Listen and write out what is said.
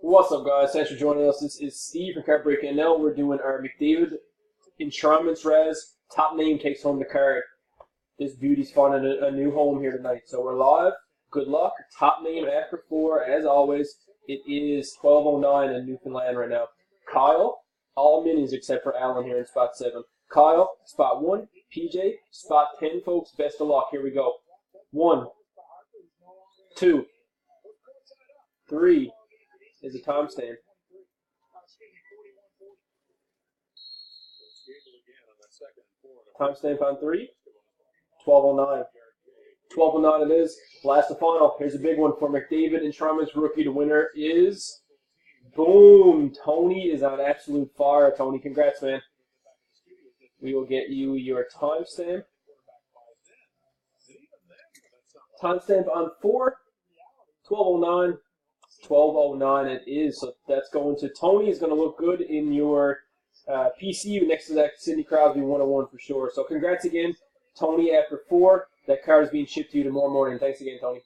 What's up, guys? Thanks for joining us. This is Steve from Card Breaking, and now we're doing our McDavid Enshrinements Res. Top name takes home the card. This beauty's finding a new home here tonight. So we're live. Good luck. Top name after 4, as always. It is 12:09 in Newfoundland right now. Kyle, all minis except for Alan here in spot 7. Kyle, spot 1. PJ, spot 10, folks. Best of luck. Here we go. 1, 2, 3 is a timestamp. Timestamp on 3. 12:09. 12:09 it is. Last and final. Here's a big one for McDavid Enshrinements rookie. The winner is, boom, Tony is on absolute fire. Tony, congrats, man. We will get you your timestamp. Timestamp on 4. 12:09. 12:09 it is. So that's going to Tony. Is going to look good in your PCU next to that Sidney Crosby 101 for sure. So congrats again, Tony, after 4. That card is being shipped to you tomorrow morning. Thanks again, Tony.